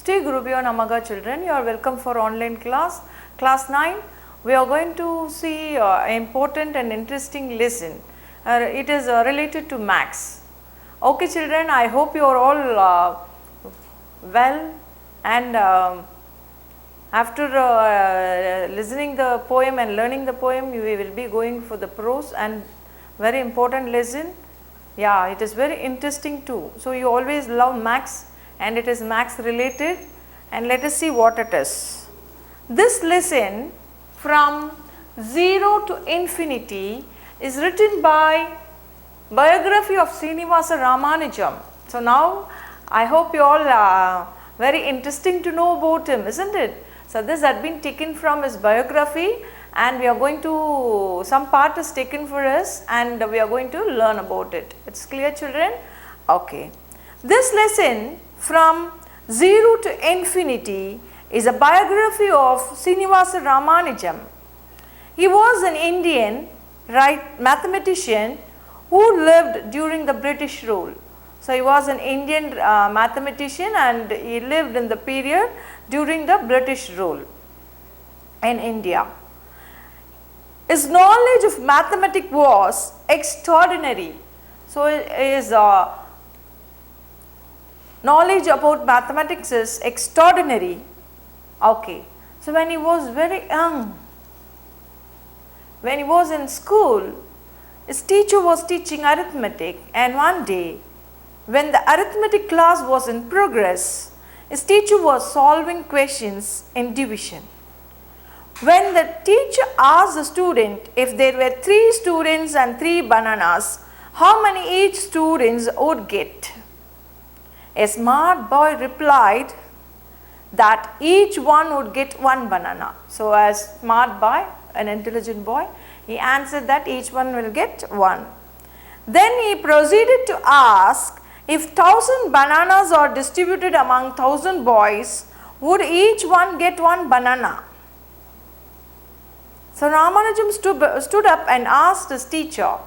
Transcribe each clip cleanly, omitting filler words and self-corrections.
Shri Gurubhyo Namaha children, you are welcome for online class. Class 9, we are going to see an important and interesting lesson. It is related to maths. Okay children, I hope you are all well, and after listening the poem and learning the poem, you will be going for the prose and very important lesson. Yeah, it is very interesting too. So you always love maths and it is maths related, and let us see what it is. This lesson from 0 to infinity is written by Biography of Srinivasa Ramanujam. So now I hope you all very interesting to know about him, isn't it? So this had been taken from his biography, and we are going to, some part is taken for us and we are going to learn about it. It's clear children? Okay. This lesson from 0 to infinity is a biography of Srinivasa Ramanujam. He was an Indian mathematician who lived during the British rule. So he was an Indian mathematician and he lived in the period during the British rule in India. His knowledge of mathematics was extraordinary. So his knowledge about mathematics is extraordinary. Okay. So when he was very young, when he was in school, his teacher was teaching arithmetic, and one day when the arithmetic class was in progress, his teacher was solving questions in division. When the teacher asked the student if there were 3 students and 3 bananas, how many each students would get? A smart boy replied that each one would get 1 banana. So as smart boy, an intelligent boy, he answered that each one will get 1. Then he proceeded to ask, if 1000 bananas are distributed among 1000 boys, would each one get 1 banana? So Ramanujam stood up and asked his teacher.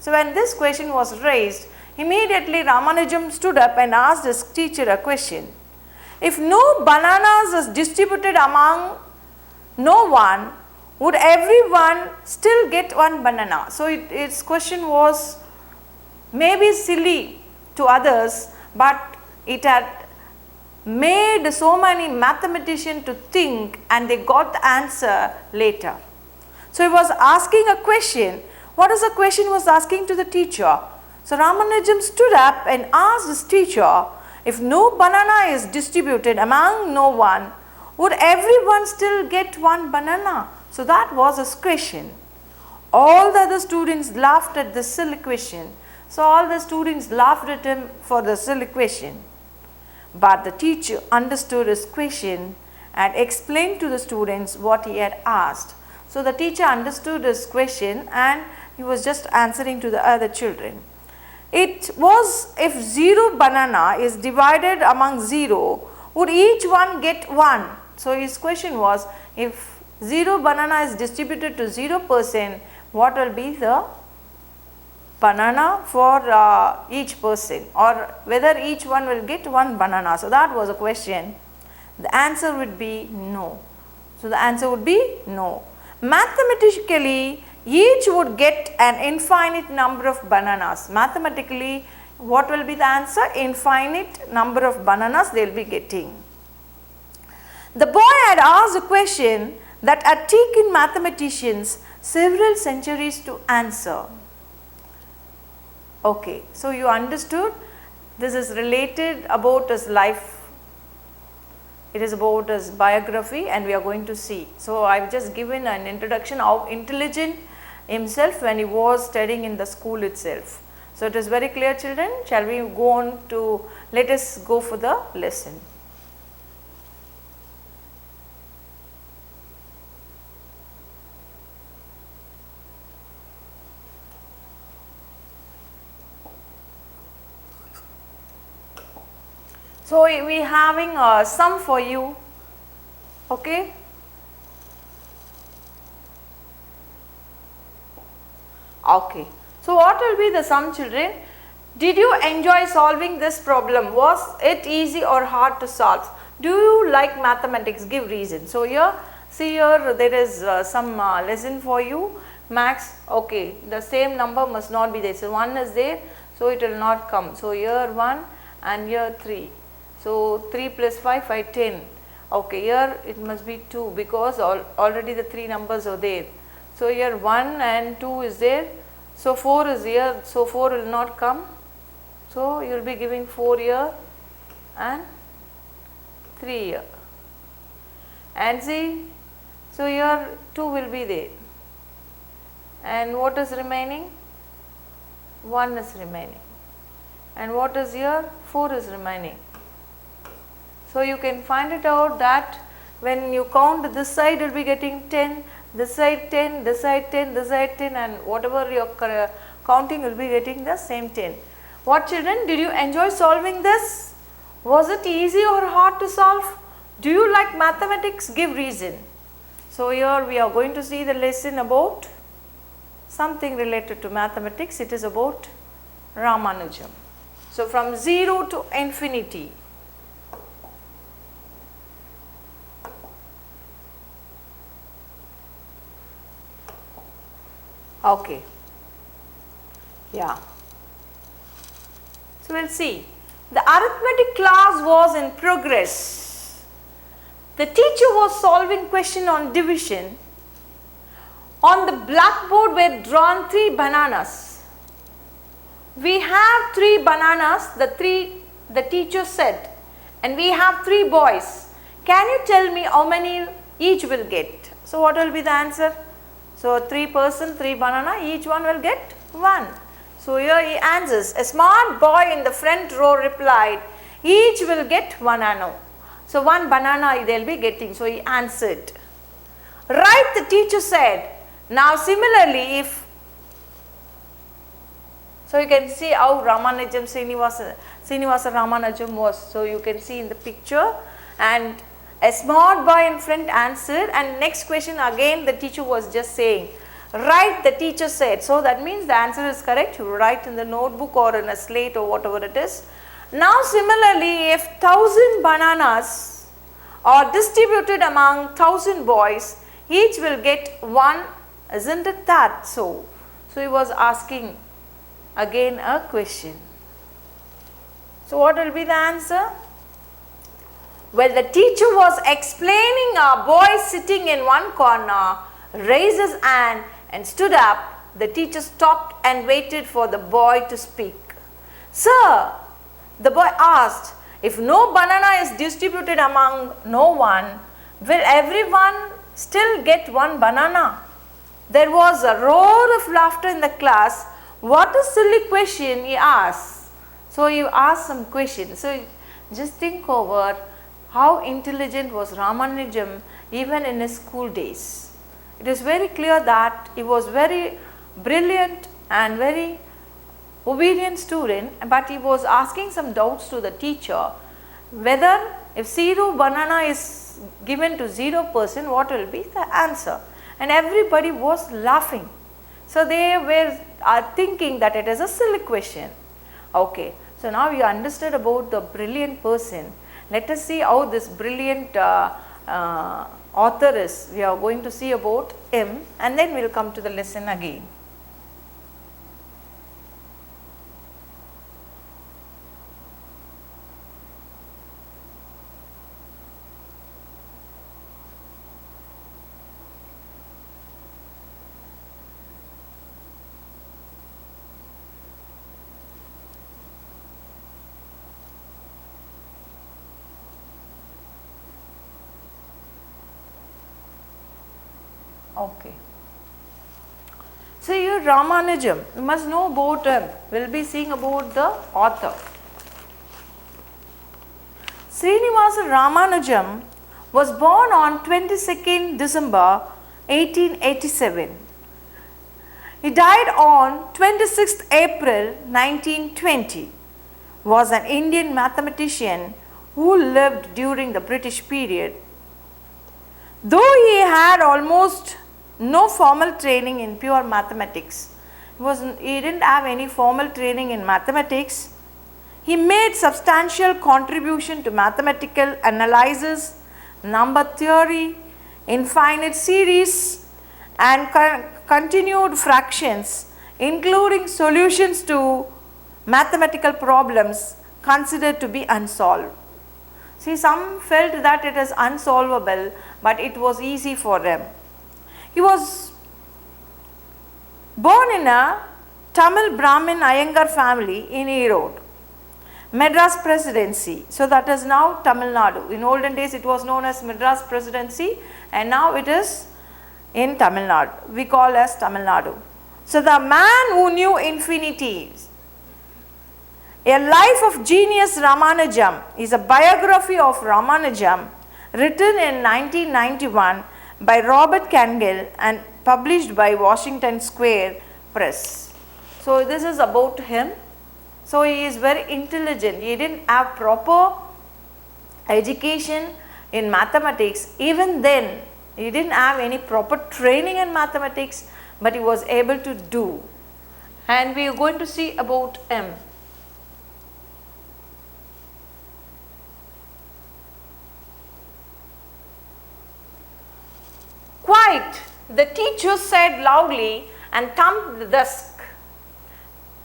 So when this question was raised, immediately Ramanujam stood up and asked his teacher a question. If no bananas is distributed among no one, would everyone still get 1 banana? So its question was maybe silly to others, but it had made so many mathematicians to think, and they got the answer later. So he was asking a question. What is the question he was asking to the teacher? So Ramanujam stood up and asked his teacher, if no banana is distributed among no one, would everyone still get 1 banana? So that was his question. All the other students laughed at this silly question. So all the students laughed at him for the silly question. But the teacher understood his question and explained to the students what he had asked. So the teacher understood his question and he was just answering to the other children. It was, if 0 banana is divided among 0, would each one get 1? So his question was, if 0 banana is distributed to 0%, what will be the banana for each person, or whether each one will get 1 banana? So that was a question. The answer would be no. So the answer would be no. Mathematically, each would get an infinite number of bananas. Mathematically, what will be the answer? Infinite number of bananas they will be getting. The boy had asked a question that had taken mathematicians several centuries to answer. Okay, so you understood, this is related about his life. It is about his biography and we are going to see. So I have just given an introduction how intelligent himself when he was studying in the school itself. So it is very clear children. Shall we go on to, let us go for the lesson. So we are having a sum for you, okay. Okay. So what will be the sum children? Did you enjoy solving this problem? Was it easy or hard to solve? Do you like mathematics? Give reason. So here, see here there is some lesson for you. Max, okay, the same number must not be there. So 1 is there, so it will not come. So here 1 and here 3. So 3 plus 5, 5, 10. Okay, here it must be 2 because already the 3 numbers are there. So here 1 and 2 is there. So 4 is here, so 4 will not come. So you will be giving 4 here and 3 here. And see, so here 2 will be there. And what is remaining? 1 is remaining. And what is here? 4 is remaining. So you can find it out that when you count this side, you will be getting 10, this side 10, this side 10, this side 10, and whatever you are counting, you will be getting the same 10. What children, did you enjoy solving this? Was it easy or hard to solve? Do you like mathematics? Give reason. So here we are going to see the lesson about something related to mathematics. It is about Ramanujam. So from 0 to infinity. Okay. Yeah. So we'll see. The arithmetic class was in progress. The teacher was solving question on division. On the blackboard were drawn 3 bananas. We have 3 bananas, the teacher said, and we have 3 boys. Can you tell me how many each will get? So what will be the answer? So 3 person, 3 banana, each one will get 1. So here he answers. A smart boy in the front row replied, each will get 1 banana. So 1 banana they will be getting. So he answered. Right, the teacher said. Now similarly, if, so you can see how Ramanujam, Srinivasa Ramanujam was. So you can see in the picture, and a smart boy in front answered, and next question again the teacher was just saying. Right, the teacher said. So that means the answer is correct. You write in the notebook or in a slate or whatever it is. Now similarly, if 1000 bananas are distributed among 1000 boys, each will get 1. Isn't it that so? So he was asking again a question. So what will be the answer? Well, the teacher was explaining, a boy sitting in one corner raised his hand and stood up. The teacher stopped and waited for the boy to speak. Sir, the boy asked, if no banana is distributed among no one, will everyone still get 1 banana? There was a roar of laughter in the class. What a silly question, he asked. So you asked some questions. So just think over how intelligent was Ramanujam even in his school days. It is very clear that he was very brilliant and very obedient student, but he was asking some doubts to the teacher whether if 0 banana is given to 0%, what will be the answer? And everybody was laughing. So they were thinking that it is a silly question. Okay, so now you understood about the brilliant person. Let us see how this brilliant author is. We are going to see about him, and then we will come to the lesson again. Okay. So here Ramanujam, you must know about him. We will be seeing about the author. Srinivasa Ramanujam was born on 22nd December 1887. He died on 26th April 1920. Was an Indian mathematician who lived during the British period. Though he had almost no formal training in pure mathematics, he didn't have any formal training in mathematics. He made substantial contribution to mathematical analysis, number theory, infinite series and continued fractions, including solutions to mathematical problems considered to be unsolved. See, some felt that it is unsolvable, but it was easy for them. He was born in a Tamil Brahmin Iyengar family in Erode, Madras Presidency. So that is now Tamil Nadu. In olden days it was known as Madras Presidency, and now it is in Tamil Nadu. We call as Tamil Nadu. So the man who knew infinity. A Life of Genius Ramanujam is a biography of Ramanujam written in 1991 by Robert Cangel and published by Washington Square Press. So this is about him. So he is very intelligent. He didn't have proper education in mathematics. Even then, he didn't have any proper training in mathematics, but he was able to do. And we are going to see about him. Quiet, the teacher said loudly and thumped the desk.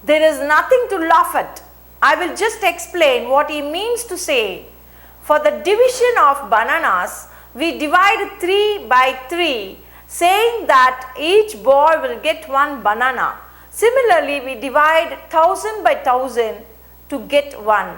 There is nothing to laugh at. I will just explain what he means to say. For the division of bananas, we divide 3 by 3, saying that each boy will get 1 banana. Similarly, we divide 1000 by 1000 to get 1.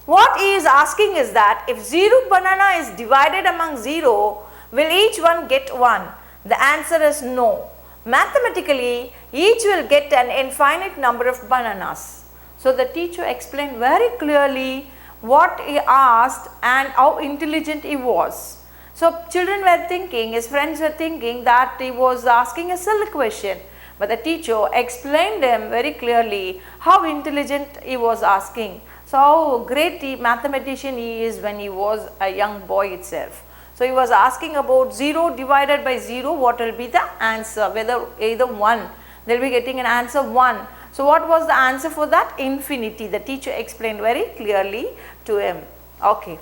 What he is asking is that if 0 banana is divided among 0, will each one get 1? The answer is no. Mathematically, each will get an infinite number of bananas. So the teacher explained very clearly what he asked and how intelligent he was. So children were thinking, his friends were thinking that he was asking a silly question. But the teacher explained him very clearly how intelligent he was asking. So how great mathematician he is when he was a young boy itself. So he was asking about 0 divided by 0, what will be the answer, whether either 1, they will be getting an answer 1. So what was the answer for that? Infinity. The teacher explained very clearly to him. Okay.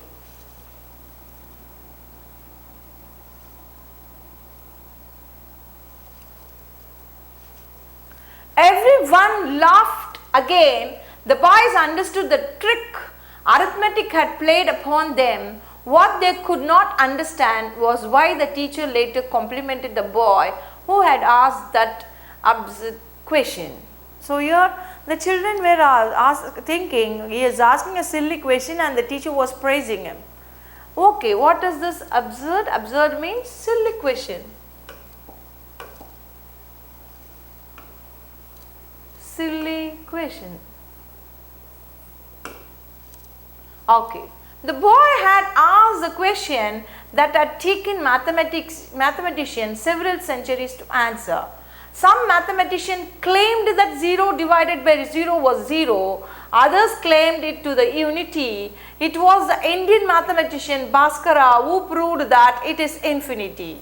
Everyone laughed again. The boys understood the trick arithmetic had played upon them. What they could not understand was why the teacher later complimented the boy who had asked that absurd question. So here the children were thinking he is asking a silly question and the teacher was praising him. Okay, what is this absurd? Absurd means silly question. Silly question. Okay. The boy had asked a question that had taken mathematicians several centuries to answer. Some mathematician claimed that 0 divided by 0 was 0. Others claimed it to the unity. It was the Indian mathematician Bhaskara who proved that it is infinity.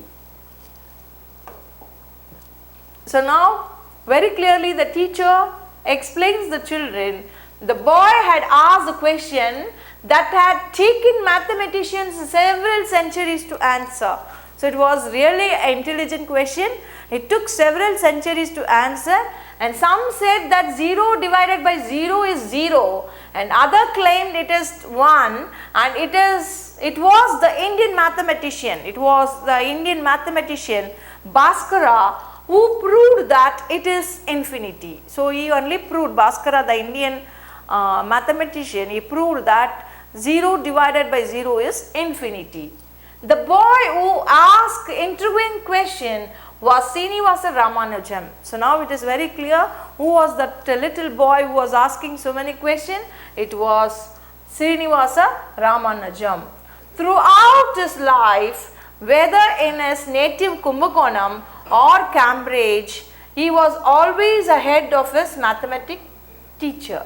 So now very clearly the teacher explains the children. The boy had asked a question that had taken mathematicians several centuries to answer. So it was really an intelligent question. It took several centuries to answer, and some said that 0 divided by 0 is 0 and other claimed it is 1, and it was the Indian mathematician. It was the Indian mathematician Bhaskara who proved that it is infinity. So he only proved, Bhaskara, the Indian mathematician, he proved that 0 divided by 0 is infinity. The boy who asked intervening question was Srinivasa Ramanujam. So now it is very clear who was that little boy who was asking so many questions. It was Srinivasa Ramanujam. Throughout his life, whether in his native Kumbakonam or Cambridge, he was always ahead of his mathematics teacher.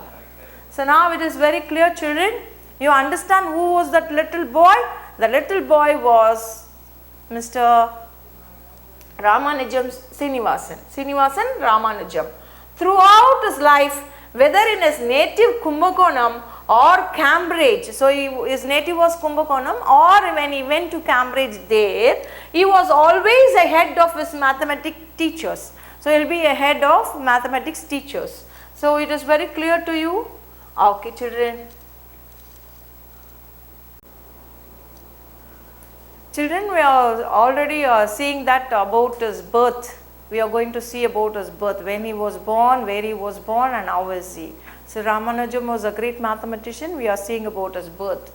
So now it is very clear, children. You understand who was that little boy? The little boy was Mr. Ramanujam Srinivasan Ramanujam. Throughout his life, whether in his native Kumbakonam or Cambridge. So his native was Kumbakonam, or when he went to Cambridge there, he was always ahead of his mathematics teachers. So he will be ahead of mathematics teachers. So it is very clear to you. Okay, children. Children, we are already seeing that about his birth. We are going to see about his birth, when he was born, where he was born, and how is he. So Ramanujam was a great mathematician. We are seeing about his birth.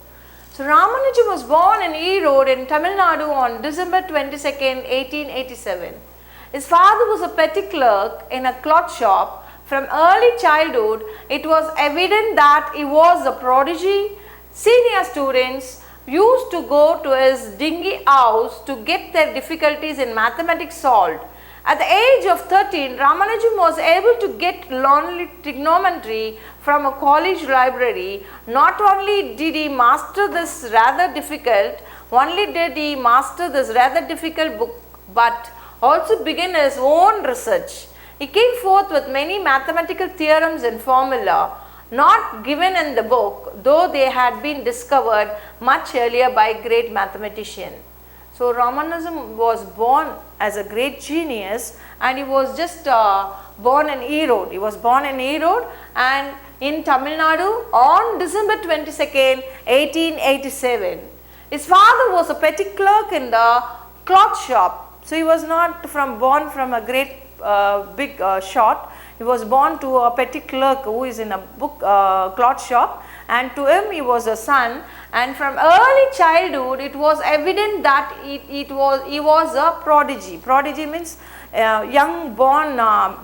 So Ramanujam was born in Erode in Tamil Nadu on December 22nd, 1887. His father was a petty clerk in a cloth shop. From early childhood, it was evident that he was a prodigy. Senior students used to go to his dingy house to get their difficulties in mathematics solved. At the age of 13, Ramanujam was able to get learned trigonometry from a college library. Not only did he master this rather difficult book, but also began his own research. He came forth with many mathematical theorems and formula not given in the book, though they had been discovered much earlier by great mathematician. So Ramanujam was born as a great genius, and he was just born in Erode. He was born in Erode and in Tamil Nadu on December 22nd, 1887. His father was a petty clerk in the cloth shop. So he was not born from a great big shop. He was born to a petty clerk who is in a cloth shop, and to him he was a son. And from early childhood, it was evident that he was a prodigy. Prodigy means young born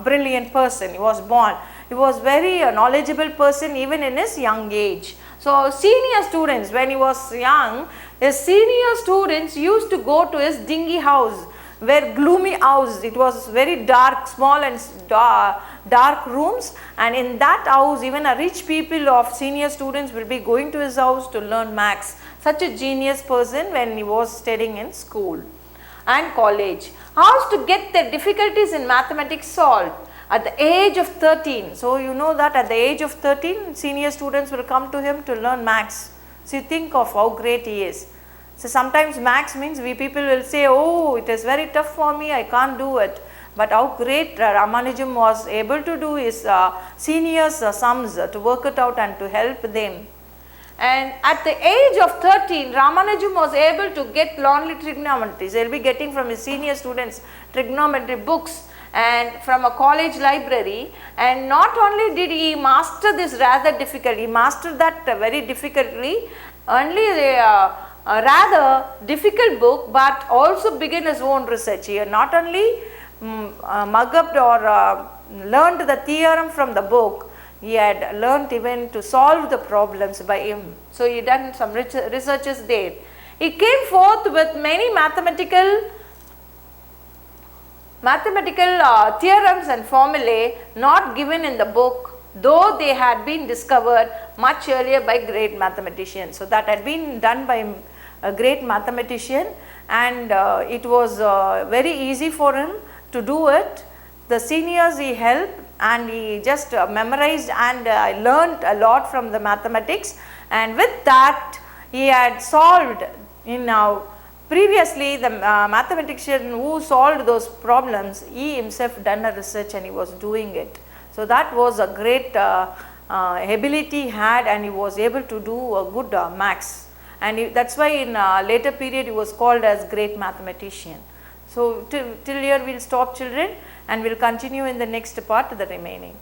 brilliant person. He was born. He was very knowledgeable person even in his young age. So senior students, when he was young, his senior students used to go to his dingy house, where gloomy house. It was very dark, small and dark rooms, and in that house even a rich people of senior students will be going to his house to learn maths. Such a genius person when he was studying in school and college. How to get their difficulties in mathematics solved at the age of 13. So you know that at the age of 13 senior students will come to him to learn maths. So you think of how great he is. So sometimes maths means we people will say, oh, it is very tough for me, I can't do it. But how great Ramanujam was able to do his seniors sums to work it out and to help them. And at the age of 13, Ramanujam was able to get lonely trigonometry. He will be getting from his senior students trigonometry books and from a college library. And not only did he master this rather difficult, he mastered that very difficultly, only a rather difficult book, but also began his own research. He not only mug up or learned the theorem from the book, he had learnt even to solve the problems by him. So he done some researches there. He came forth with many mathematical theorems and formulae not given in the book, though they had been discovered much earlier by great mathematicians. So that had been done by a great mathematician, and it was very easy for him to do it. The seniors he helped, and he just memorized and learned a lot from the mathematics, and with that he had solved previously the mathematician who solved those problems, he himself done a research and he was doing it. So that was a great ability he had, and he was able to do a good maths, and that's why in later period he was called as great mathematician. So till here we will stop, children, and we will continue in the next part, the remaining.